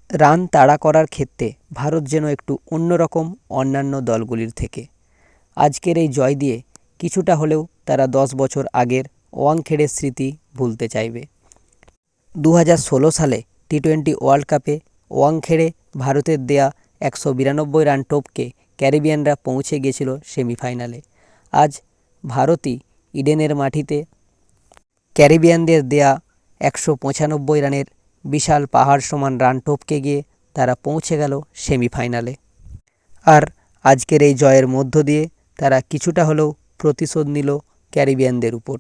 Run তাড়া করার ক্ষেত্রে ভারত যেন একটু অন্যরকম অন্যান্য দলগুলির থেকে। আজকের এই জয় দিয়ে কিছুটা হলেও তারা 10 বছর আগের ওয়াংখেড়ের স্মৃতি ভুলতে চাইবে। 2016 সালে টি-20 ওয়ার্ল্ড কাপে ওয়াংখেড়ে ভারতের দেয়া 192 রান টপকে ক্যারিবিয়ানরা পৌঁছে গিয়েছিল সেমিফাইনালে। আজ ভারতই ইডেনের মাটিতে ক্যারিবিয়ানদের দেয়া 195 রানের বিশাল পাহাড় সমান রান টপকে গিয়ে তারা পৌঁছে গেল সেমিফাইনালে। আর আজকের এই জয়ের মধ্য দিয়ে তারা কিছুটা হলেও প্রতিশোধ নিল ক্যারিবিয়ানদের উপর।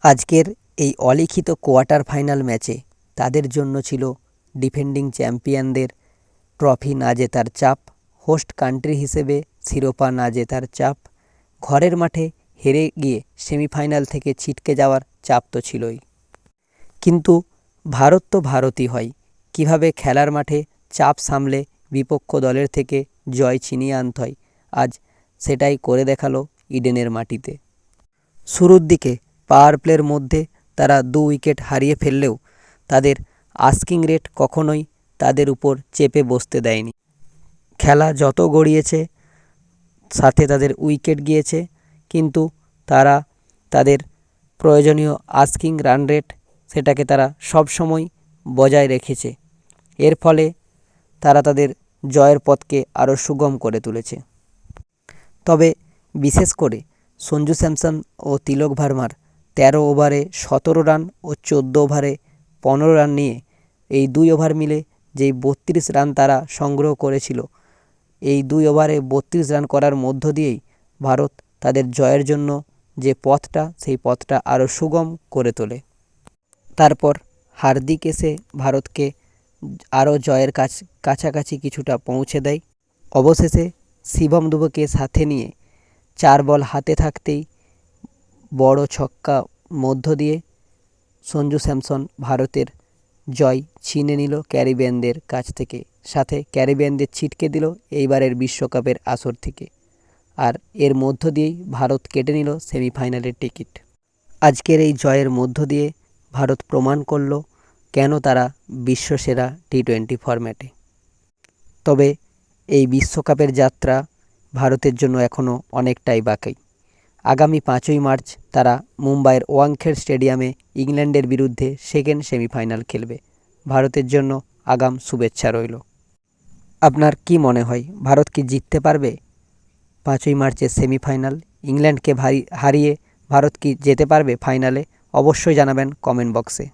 আজকের এই অলিখিত কোয়ার্টার ফাইনাল ম্যাচে তাদের জন্য ছিল ডিফেন্ডিং চ্যাম্পিয়নদের ট্রফি না জেতার চাপ, হোস্ট কান্ট্রি হিসেবে শিরোপা না জেতার চাপ, ঘরের মাঠে হেরে গিয়ে সেমিফাইনাল থেকে ছিটকে যাওয়ার চাপ তো ছিলই। কিন্তু ভারত তো ভারতই হয়, কিভাবে খেলার মাঠে চাপ সামলে বিপক্ষ দলের থেকে জয় ছিনিয়ে আনতে হয়, আজ সেটাই করে দেখালো ইডেনের মাটিতে। শুরুর দিকে পাওয়ার প্লের মধ্যে তারা 2 উইকেট হারিয়ে ফেললেও তাদের আস্কিং রেট কখনোই তাদের উপর চেপে বসতে দেয়নি। খেলা যত গড়িয়েছে সাথে তাদের উইকেট গিয়েছে, কিন্তু তারা তাদের প্রয়োজনীয় আস্কিং রান রেট সেটাকে তারা সবসময় বজায় রেখেছে। এর ফলে তারা তাদের জয়ের পথকে আরও সুগম করে তুলেছে। তবে বিশেষ করে সঞ্জু স্যামসন ও তিলক ভার্মার 13 ওভারে 17 রান ও 14 ওভারে 15 রান নিয়ে এই 2 ওভার মিলে যেই 32 রান তারা সংগ্রহ করেছিল, এই 2 ওভারে 32 রান করার মধ্য দিয়েই ভারত তাদের জয়ের জন্য যে পথটা সেই পথটা আরও সুগম করে তোলে। তারপর হার্দিক এসে ভারতকে আরও জয়ের কাছাকাছি কিছুটা পৌঁছে দেয়। অবশেষে শিবম দুবেকে সাথে নিয়ে 4 বল হাতে থাকতেই বড় ছক্কা মধ্য দিয়ে সঞ্জু স্যামসন ভারতের জয় ছিনে নিল ক্যারিবিয়ানদের কাছ থেকে, সাথে ক্যারিবিয়ানদের ছিটকে দিল এইবারের বিশ্বকাপের আসর থেকে। আর এর মধ্য দিয়েই ভারত কেটে নিল সেমিফাইনালের টিকিট। আজকের এই জয়ের মধ্য দিয়ে ভারত প্রমাণ করল কেন তারা বিশ্বসেরা টি-20 ফরম্যাটে। তবে এই বিশ্বকাপের যাত্রা ভারতের জন্য এখনও অনেকটাই বাকি। আগামী 5ই মার্চ তারা মুম্বাইয়ের ওয়াংখেড়ে স্টেডিয়ামে ইংল্যান্ডের বিরুদ্ধে সেকেন্ড সেমিফাইনাল খেলবে। ভারতের জন্য আগাম শুভেচ্ছা রইল। আপনার কি মনে হয়, ভারত কি জিততে পারবে 5ই মার্চের সেমিফাইনাল? ইংল্যান্ডকে হারিয়ে ভারত কি যেতে পারবে ফাইনালে? অবশ্যই জানাবেন কমেন্ট বক্সে।